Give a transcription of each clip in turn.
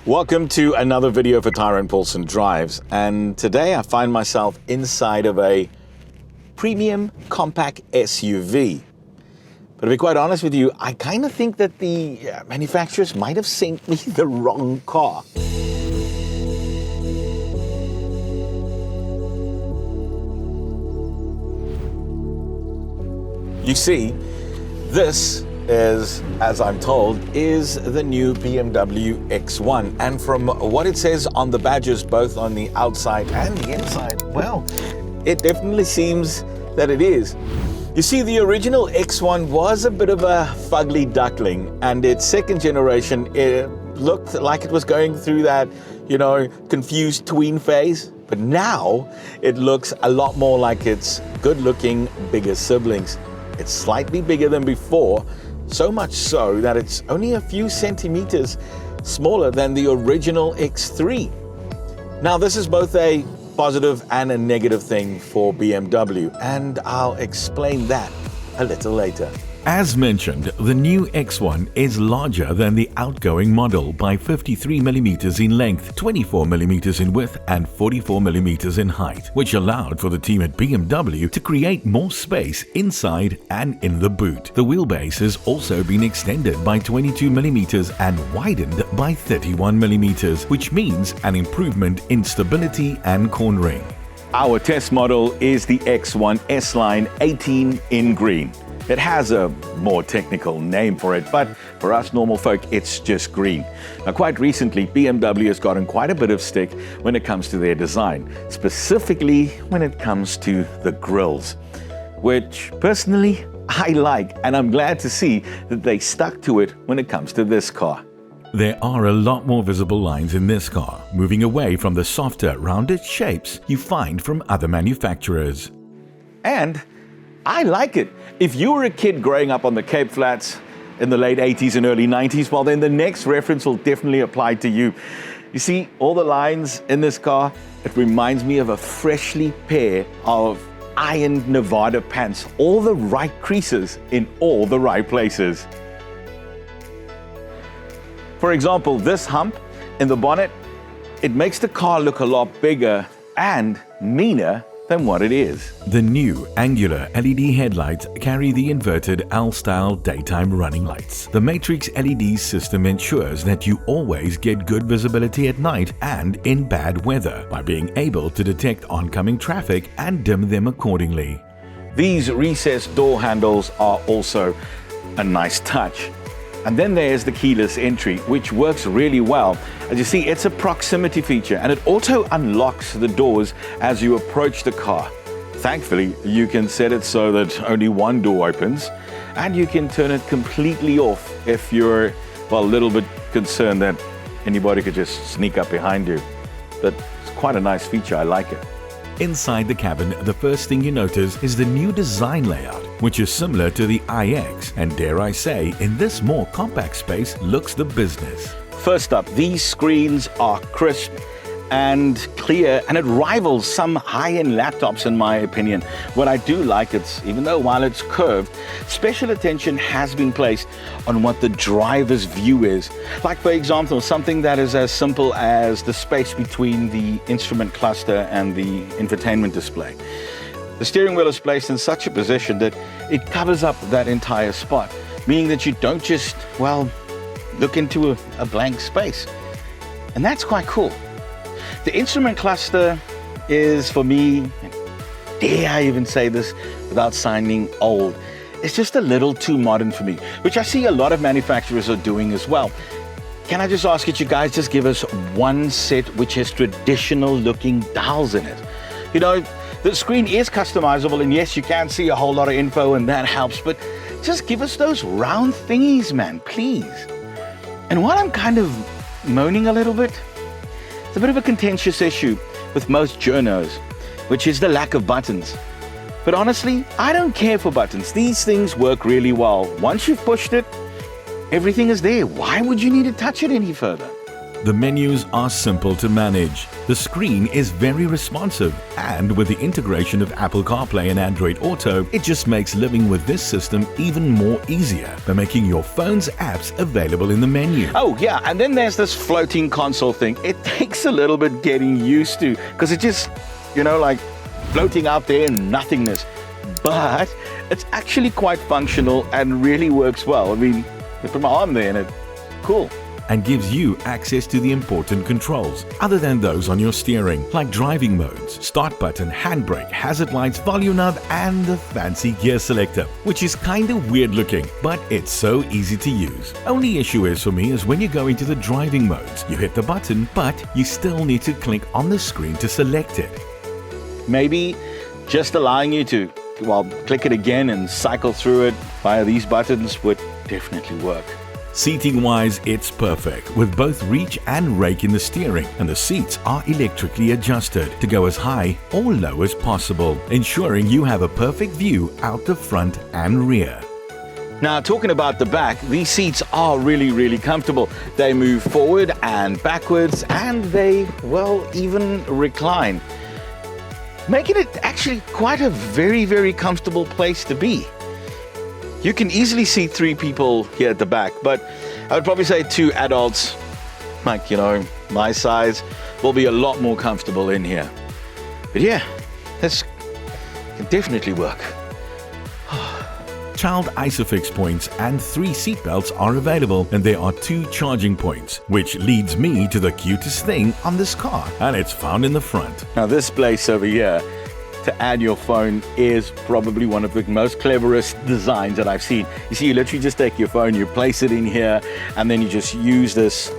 Welcome to another video for Tyrone Paulson Drives, and today I find myself inside of a premium compact SUV. But to be quite honest with you, I kind of think that the manufacturers might have sent me the wrong car. You see, this is, as I'm told, is the new BMW X1. And from what it says on the badges, both on the outside and the inside, well, it definitely seems that it is. You see, the original X1 was a bit of a fugly duckling, and its second generation, it looked like it was going through that, confused tween phase. But now it looks a lot more like its good-looking, bigger siblings. It's slightly bigger than before, so much so that it's only a few centimeters smaller than the original X3. Now, this is both a positive and a negative thing for BMW, and I'll explain that a little later. As mentioned, the new X1 is larger than the outgoing model by 53mm in length, 24mm in width and 44mm in height, which allowed for the team at BMW to create more space inside and in the boot. The wheelbase has also been extended by 22mm and widened by 31mm, which means an improvement in stability and cornering. Our test model is the X1 S-Line 18 in green. It has a more technical name for it, but for us normal folk, it's just green. Now, quite recently, BMW has gotten quite a bit of stick when it comes to their design, specifically when it comes to the grills, which personally I like, and I'm glad to see that they stuck to it when it comes to this car. There are a lot more visible lines in this car, moving away from the softer, rounded shapes you find from other manufacturers. And I like it. If you were a kid growing up on the Cape Flats in the late 80s and early 90s, well, then the next reference will definitely apply to you. You see, all the lines in this car, it reminds me of a freshly pair of ironed Nevada pants, all the right creases in all the right places. For example, this hump in the bonnet, it makes the car look a lot bigger and meaner than what it is. The new angular LED headlights carry the inverted L-style daytime running lights. The Matrix LED system ensures that you always get good visibility at night and in bad weather by being able to detect oncoming traffic and dim them accordingly. These recessed door handles are also a nice touch. And then there's the keyless entry, which works really well. As you see, it's a proximity feature, and it auto unlocks the doors as you approach the car. Thankfully, you can set it so that only one door opens, and you can turn it completely off if you're, well, a little bit concerned that anybody could just sneak up behind you. But it's quite a nice feature, I like it. Inside the cabin, the first thing you notice is the new design layout, which is similar to the iX, and dare I say, in this more compact space, looks the business. First up, these screens are crisp and clear, and it rivals some high-end laptops in my opinion. What I do like is, even though while it's curved, special attention has been placed on what the driver's view is. Like, for example, something that is as simple as the space between the instrument cluster and the infotainment display. The steering wheel is placed in such a position that it covers up that entire spot, meaning that you don't just, well, look into a blank space. And that's quite cool. The instrument cluster is, for me, dare I even say this without sounding old, it's just a little too modern for me, which I see a lot of manufacturers are doing as well. Can I just ask that you guys just give us one set which has traditional looking dials in it? The screen is customizable, and yes, you can see a whole lot of info and that helps, but just give us those round thingies, man, please. And while I'm kind of moaning a little bit, it's a bit of a contentious issue with most journos, which is the lack of buttons. But honestly, I don't care for buttons. These things work really well. Once you've pushed it, everything is there. Why would you need to touch it any further? The menus are simple to manage. The screen is very responsive, and with the integration of Apple CarPlay and Android Auto, it just makes living with this system even more easier by making your phone's apps available in the menu. Oh yeah, and then there's this floating console thing. It takes a little bit getting used to because it just, like floating out there in nothingness. But it's actually quite functional and really works well. I mean, I put my arm there and cool. And gives you access to the important controls, other than those on your steering, like driving modes, start button, handbrake, hazard lights, volume knob, and the fancy gear selector, which is kinda weird looking, but it's so easy to use. Only issue is for me is when you go into the driving modes, you hit the button, but you still need to click on the screen to select it. Maybe just allowing you to, click it again and cycle through it via these buttons would definitely work. Seating-wise, it's perfect, with both reach and rake in the steering, and the seats are electrically adjusted to go as high or low as possible, ensuring you have a perfect view out the front and rear. Now, talking about the back, these seats are really, really comfortable. They move forward and backwards, and they, even recline, making it actually quite a very, very comfortable place to be. You can easily seat 3 people here at the back, but I would probably say 2 adults, like, my size, will be a lot more comfortable in here. But yeah, this can definitely work. Child ISOFIX points and 3 seat belts are available, and there are 2 charging points, which leads me to the cutest thing on this car, and it's found in the front. Now this place over here, to add your phone, is probably one of the most cleverest designs that I've seen. You see, you literally just take your phone, you place it in here, and then you just use this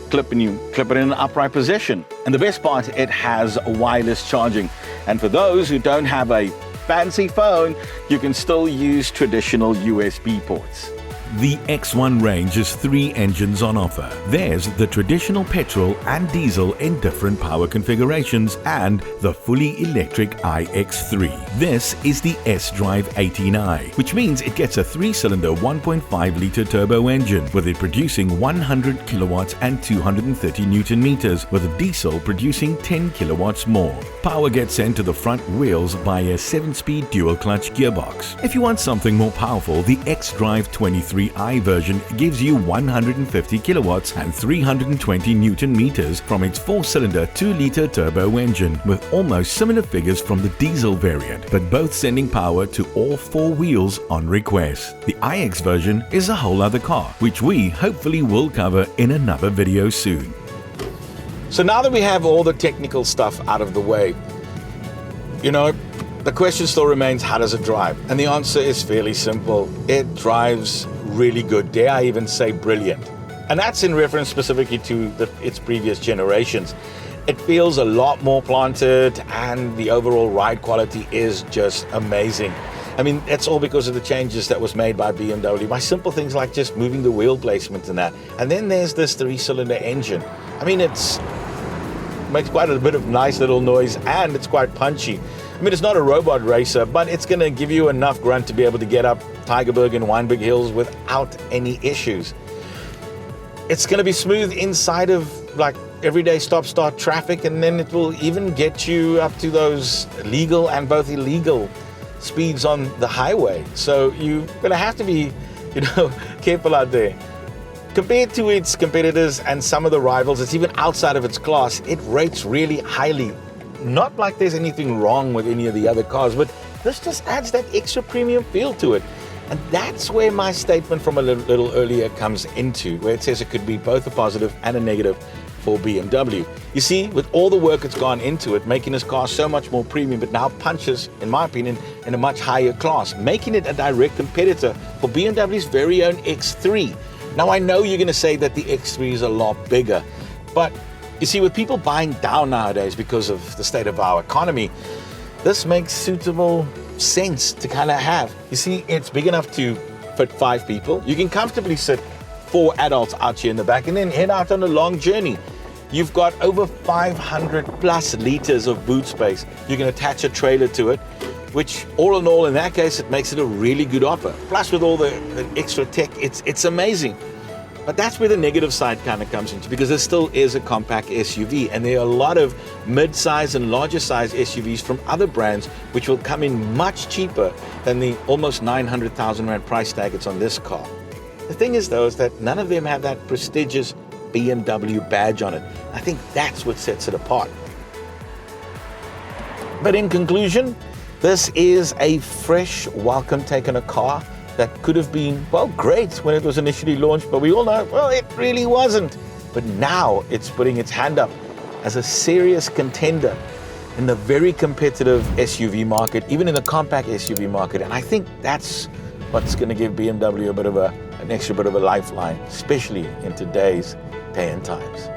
clip and you clip it in an upright position. And the best part, it has wireless charging. And for those who don't have a fancy phone, you can still use traditional USB ports. The X1 range has 3 engines on offer. There's the traditional petrol and diesel in different power configurations, and the fully electric iX3. This is the S-Drive 18i, which means it gets a 3-cylinder 1.5-litre turbo engine, with it producing 100 kilowatts and 230 newton meters, with a diesel producing 10 kilowatts more. Power gets sent to the front wheels by a 7-speed dual-clutch gearbox. If you want something more powerful, the X-Drive 23i version gives you 150 kilowatts and 320 newton meters from its 4-cylinder 2-litre turbo engine, with almost similar figures from the diesel variant, but both sending power to all 4 wheels on request. The iX version is a whole other car, which we hopefully will cover in another video soon. So now that we have all the technical stuff out of the way, the question still remains, how does it drive? And the answer is fairly simple. It drives really good, dare I even say brilliant. And that's in reference specifically to its previous generations. It feels a lot more planted, and the overall ride quality is just amazing. I mean, it's all because of the changes that was made by BMW. By simple things like just moving the wheel placement and that. And then there's this 3-cylinder engine. I mean, it makes quite a bit of nice little noise, and it's quite punchy. I mean, it's not a robot racer, but it's going to give you enough grunt to be able to get up Tygerberg and Weinberg hills without any issues. It's going to be smooth inside of everyday stop-start traffic, and then it will even get you up to those legal and both illegal speeds on the highway. So you're going to have to be, careful out there. Compared to its competitors and some of the rivals, it's even outside of its class, it rates really highly. Not like there's anything wrong with any of the other cars, but this just adds that extra premium feel to it. And that's where my statement from a little earlier comes into, where it says it could be both a positive and a negative for BMW. You see, with all the work that's gone into it, making this car so much more premium, but now punches, in my opinion, in a much higher class, making it a direct competitor for BMW's very own X3. Now, I know you're going to say that the X3 is a lot bigger, but you see, with people buying down nowadays because of the state of our economy, this makes suitable sense to kind of have. You see, it's big enough to fit 5 people. You can comfortably sit 4 adults out here in the back and then head out on a long journey. You've got over 500 plus liters of boot space. You can attach a trailer to it, which all in all, in that case, it makes it a really good offer. Plus with all the extra tech, it's amazing. But that's where the negative side kind of comes into, because this still is a compact SUV, and there are a lot of mid-size and larger size SUVs from other brands which will come in much cheaper than the almost 900,000 Rand price tag it's on this car. The thing is though, is that none of them have that prestigious BMW badge on it. I think that's what sets it apart. But in conclusion, this is a fresh welcome take on a car that could have been, well, great when it was initially launched, but we all know, well, it really wasn't. But now it's putting its hand up as a serious contender in the very competitive SUV market, even in the compact SUV market. And I think that's what's going to give BMW an extra bit of a lifeline, especially in today's day and times.